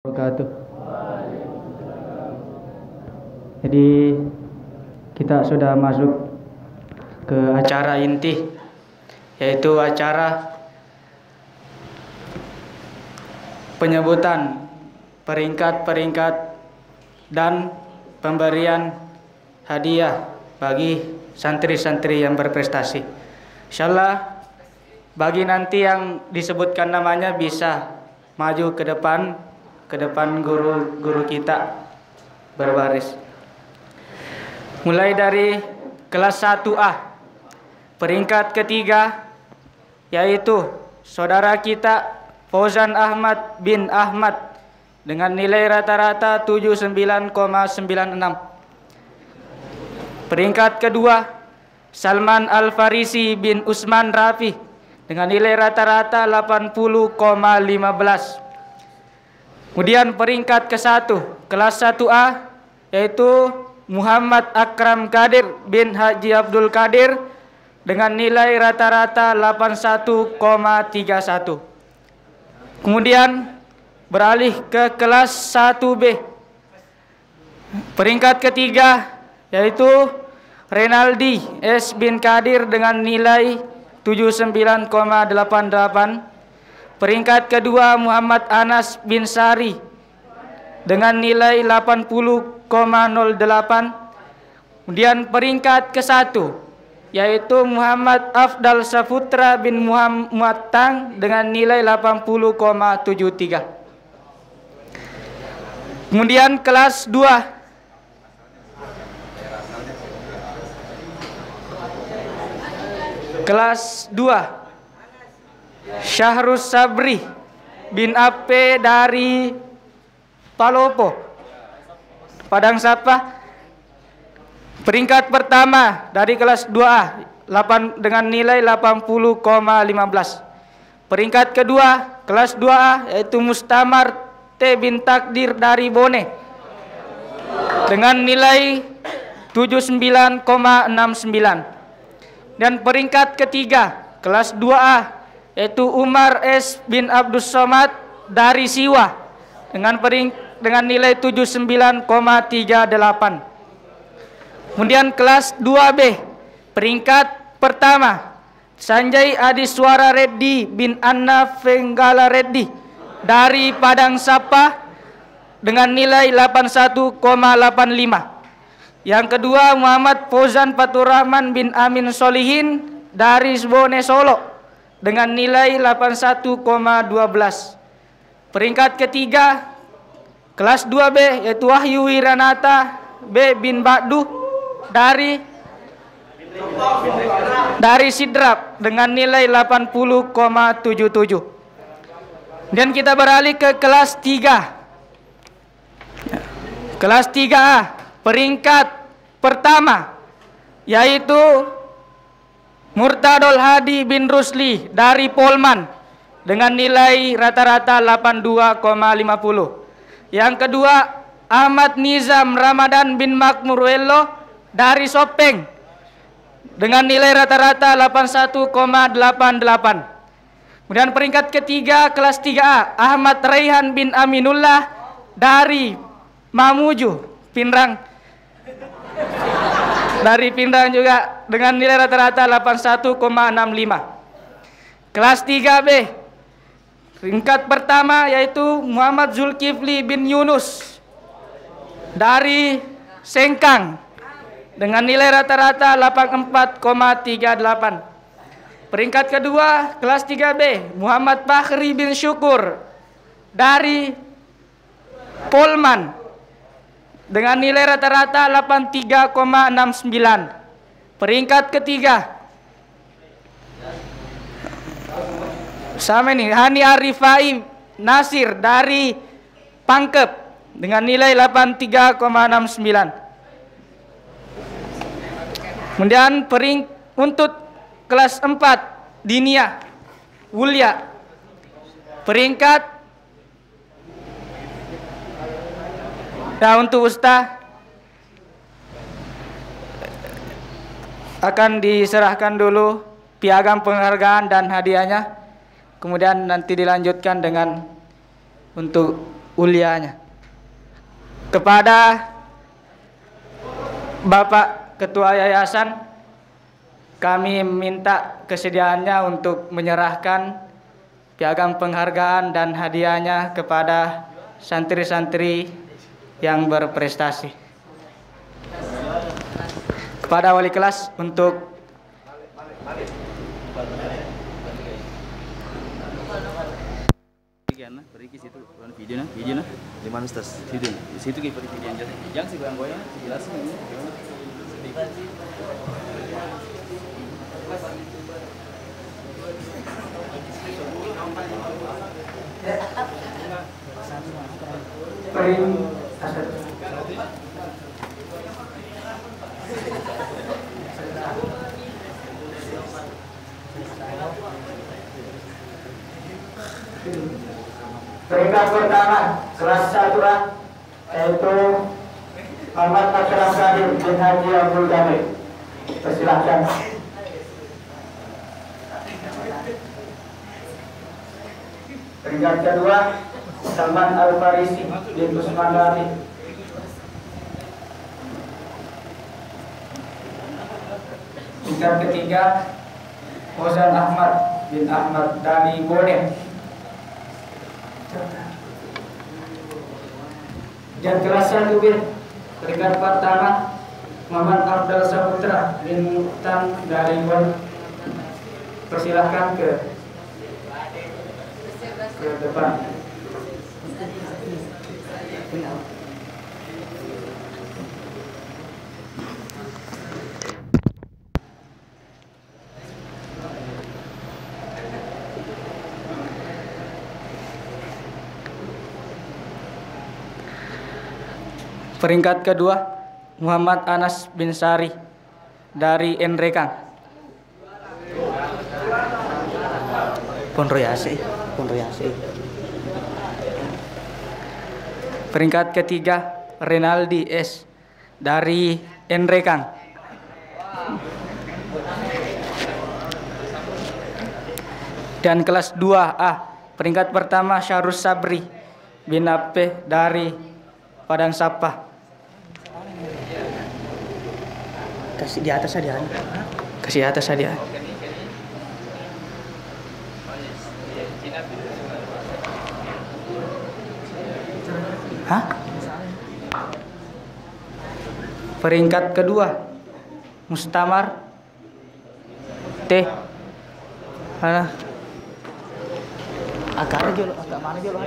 Wabarakatuh. Jadi kita sudah masuk ke acara inti, yaitu acara penyebutan peringkat-peringkat dan pemberian hadiah bagi santri-santri yang berprestasi. Insyaallah bagi nanti yang disebutkan namanya bisa maju ke depan guru-guru kita berbaris. Mulai dari kelas 1A peringkat ketiga, yaitu saudara kita Fauzan Ahmad bin Ahmad dengan nilai rata-rata 79,96. Peringkat kedua Salman Al-Farisi bin Usman Rafi dengan nilai rata-rata 80,15. Kemudian peringkat ke-1 kelas 1A yaitu Muhammad Akram Kadir bin Haji Abdul Qadir dengan nilai rata-rata 81,31. Kemudian beralih ke kelas 1B. Peringkat ketiga yaitu Renaldi S bin Kadir dengan nilai 79,88. Peringkat kedua Muhammad Anas bin Sari dengan nilai 80,08. Kemudian peringkat ke-1 yaitu Muhammad Afdal Saputra bin Muhammad Tang dengan nilai 80,73. Kemudian kelas 2. Kelas 2 Syahrus Sabri bin Ape dari Palopo, Padang Sapa. Peringkat pertama dari kelas 2A dengan nilai 80,15. Peringkat kedua kelas 2A yaitu Mustamar T bin Takdir dari Bone dengan nilai 79,69. Dan peringkat ketiga kelas 2A yaitu Umar S bin Abdus Somad dari Siwa dengan nilai 79,38. Kemudian kelas 2B peringkat pertama Sanjay Adiswara Reddy bin Anna Venggala Reddy dari Padang Sapa dengan nilai 81,85. Yang kedua Muhammad Fauzan Faturrahman bin Amin Solihin dari Bone Solo dengan nilai 81,12. Peringkat ketiga kelas 2B yaitu Wahyu Wiranata B bin Bakdu dari Sidrap dengan nilai 80,77. Dan kita beralih ke kelas 3. Kelas 3A peringkat pertama yaitu Murtadol Hadi bin Rusli dari Polman dengan nilai rata-rata 82,50. Yang kedua Ahmad Nizam Ramadan bin Makmurwello dari Sopeng dengan nilai rata-rata 81,88. Kemudian peringkat ketiga kelas 3A Ahmad Raihan bin Aminullah dari Mamuju Pinrang juga dengan nilai rata-rata 81,65. Kelas 3B peringkat pertama yaitu Muhammad Zulkifli bin Yunus dari Sengkang dengan nilai rata-rata 84,38. Peringkat kedua kelas 3B Muhammad Fakhri bin Syukur dari Polman dengan nilai rata-rata 83,69. Peringkat ketiga sama nih Hani Arifai Nasir dari Pangkep dengan nilai 83,69. Kemudian untuk kelas 4 Dinia Wulia peringkat untuk Ustaz akan diserahkan dulu piagam penghargaan dan hadiahnya. Kemudian nanti dilanjutkan dengan untuk ulianya. Kepada Bapak Ketua Yayasan, kami minta kesediaannya untuk menyerahkan piagam penghargaan dan hadiahnya kepada santri-santri yang berprestasi. Kepada wali kelas untuk pergi situ video nah di mana stas situ kayak pergi video yang sih goyang jelasin ini peringkat pertama kelas 1A yaitu Muhammad Akram Kadir bin Haji Abdul Qadir. Persilahkan. Peringkat kedua Salman Al Farisi bin Usman Rabi. Peringkat ketiga Fauzan Ahmad bin Ahmad dari Bone. Dan kelas 1B peringkat pertama Muhammad Abdul Saputra bin Tan dari Bone. Persilahkan ke depan. Peringkat kedua Muhammad Anas bin Sari dari Enrekang. Ponroyase. Peringkat ketiga Renaldi S dari Enrekang. Dan kelas 2A peringkat pertama Syarus Sabri bin Ape dari Padang Sapa. Kasih di atas saja. Kasih atas saja. Hah? Peringkat kedua Mustamar T. Mana? Agak mana jolo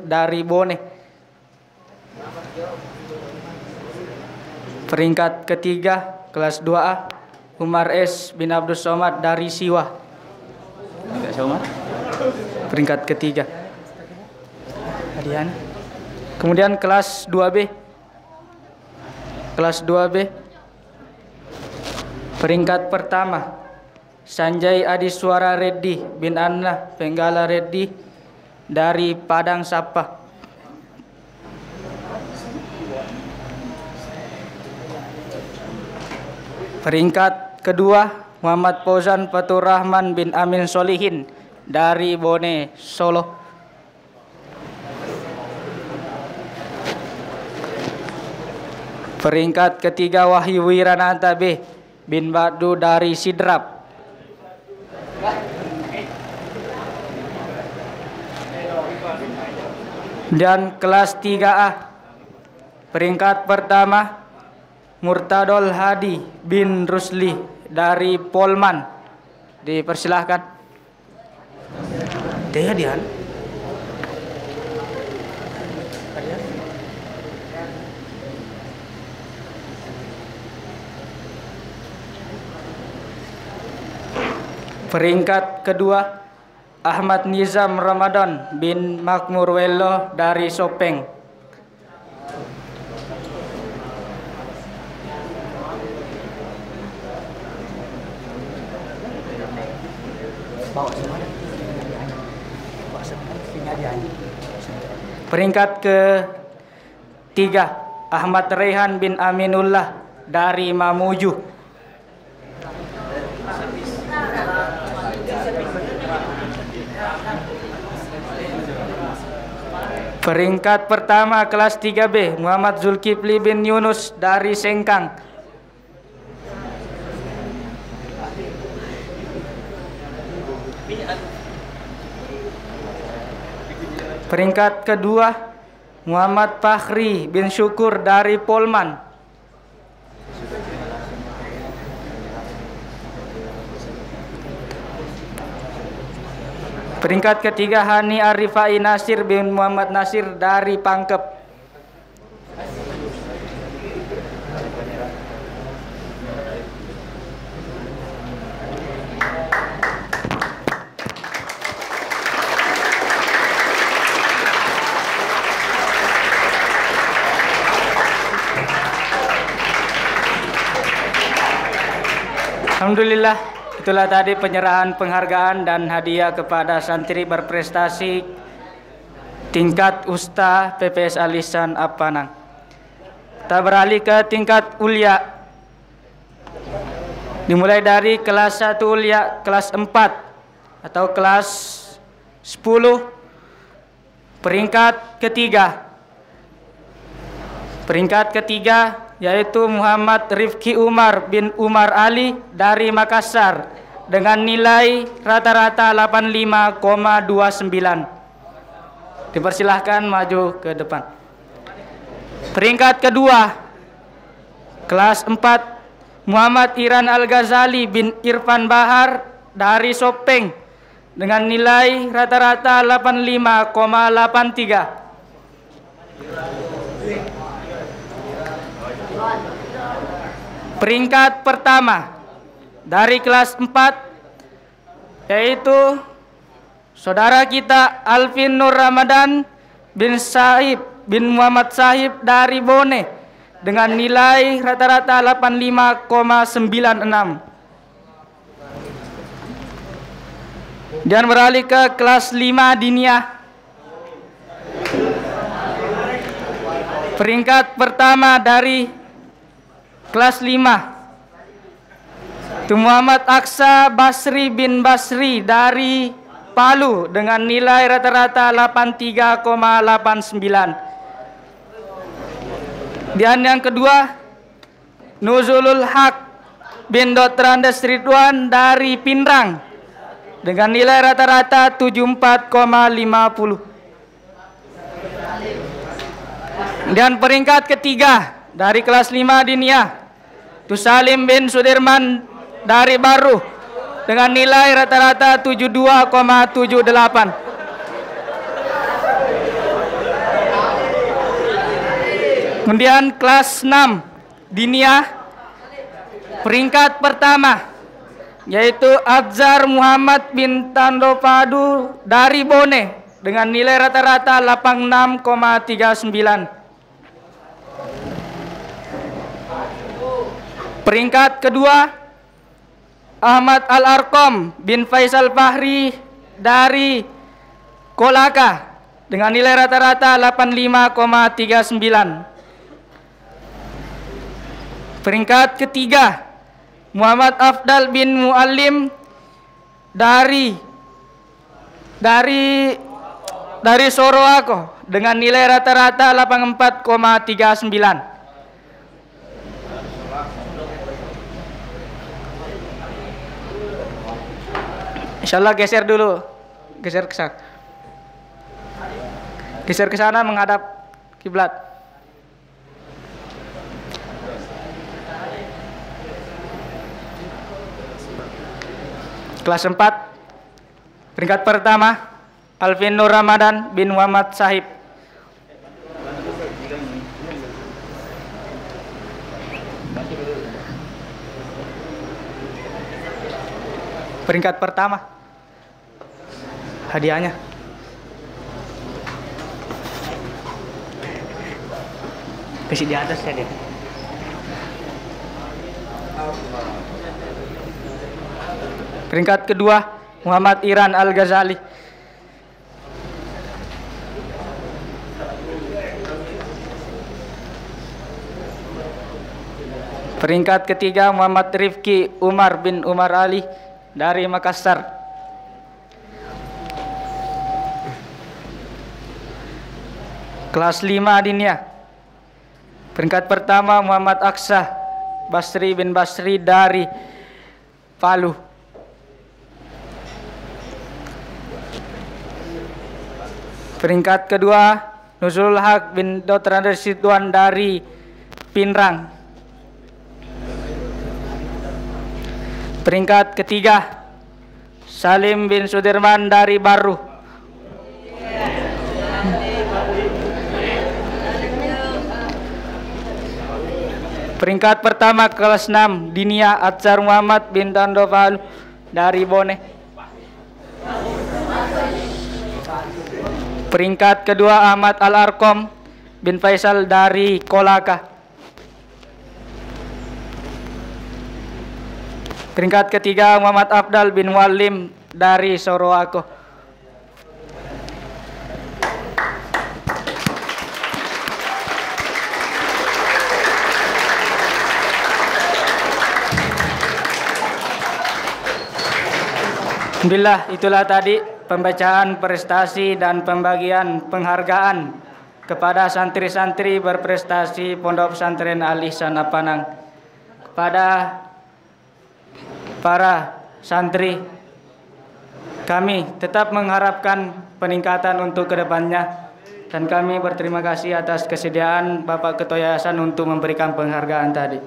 dari Bone. Peringkat ketiga kelas 2A Umar S bin Abdul Somad dari Siwa. Peringkat ketiga. Hadiah. Kemudian kelas 2B. Kelas 2B peringkat pertama Sanjay Adiswara Reddy bin Anna Penggala Reddy dari Padang Sapa. Peringkat kedua Muhammad Fauzan Fatur Rahman bin Amin Solihin dari Bone, Solo. Peringkat ketiga Wahyu Wiranata B bin Badu dari Sidrap. Dan kelas 3A peringkat pertama Murtadol Hadi bin Rusli dari Polman. Dipersilahkan. Dian. Peringkat kedua Ahmad Nizam Ramadan bin Makmur Wello dari Sopeng. Peringkat ketiga Ahmad Rehan bin Aminullah dari Mamuju. Peringkat pertama kelas 3B Muhammad Zulkifli bin Yunus dari Sengkang. Peringkat kedua Muhammad Fakhri bin Syukur dari Polman. Peringkat ketiga Hani Arifai Nasir bin Muhammad Nasir dari Pangkep. Alhamdulillah, itulah tadi penyerahan penghargaan dan hadiah kepada santri berprestasi tingkat Usta PPS Alisan Apanang. Kita beralih ke tingkat ulia. Dimulai dari kelas 1 ulia, kelas 4 atau kelas 10, peringkat ketiga. Peringkat ketiga yaitu Muhammad Rifki Umar bin Umar Ali dari Makassar dengan nilai rata-rata 85,29. Dipersilahkan maju ke depan. Peringkat kedua kelas 4 Muhammad Iran Al-Ghazali bin Irfan Bahar dari Sopeng dengan nilai rata-rata 85,83. Peringkat pertama dari kelas 4 yaitu saudara kita Alvin Nur Ramadan bin Sahib bin Muhammad Sahib dari Bone dengan nilai rata-rata 85,96. Dan beralih ke kelas 5 Diniyah. Peringkat pertama dari kelas 5 itu Muhammad Aksa Basri bin Basri dari Palu dengan nilai rata-rata 83,89. Dan yang kedua Nuzulul Haq bin Dotrandes Ridwan dari Pinrang dengan nilai rata-rata 74,50. Dan peringkat ketiga dari kelas 5 Diniyah itu Salim bin Sudirman dari Baru dengan nilai rata-rata 72,78. Kemudian kelas 6 Diniyah peringkat pertama yaitu Adzar Muhammad bin Tandopadu dari Bone dengan nilai rata-rata 86,39. Peringkat kedua Ahmad Al-Arqam bin Faisal Fahri dari Kolaka dengan nilai rata-rata 85,39. Peringkat ketiga Muhammad Afdal bin Muallim dari Soroako dengan nilai rata-rata 84,39. Insyaallah geser dulu, geser ke sana. Geser ke sana menghadap kiblat. Kelas 4 peringkat pertama Alvin Nur Ramadan bin Muhammad Sahib. Peringkat pertama hadiahnya. Kasih di atas ya dia. Peringkat kedua Muhammad Iran Al-Ghazali. Peringkat ketiga Muhammad Rifki Umar bin Umar Ali dari Makassar. Kelas 5 Dinia. Peringkat pertama Muhammad Aksah Basri bin Basri dari Palu. Peringkat kedua Nuzul Haq bin Dr. Andres Situan dari Pinrang. Peringkat ketiga Salim bin Sudirman dari Baru. Peringkat pertama kelas 6 Dinia Atsar Muhammad bin Tando Palu dari Bone. Peringkat kedua Ahmad Al-Arkom bin Faisal dari Kolaka. Peringkat ketiga Muhammad Abdal bin Walim dari Sorowako. Alhamdulillah, itulah tadi pembacaan prestasi dan pembagian penghargaan kepada santri-santri berprestasi Pondok Pesantren Al Ihsan Apanang. Kepada para santri, kami tetap mengharapkan peningkatan untuk kedepannya, dan kami berterima kasih atas kesediaan Bapak Ketua Yayasan untuk memberikan penghargaan tadi.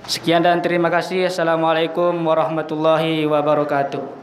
Sekian dan terima kasih. Assalamualaikum warahmatullahi wabarakatuh.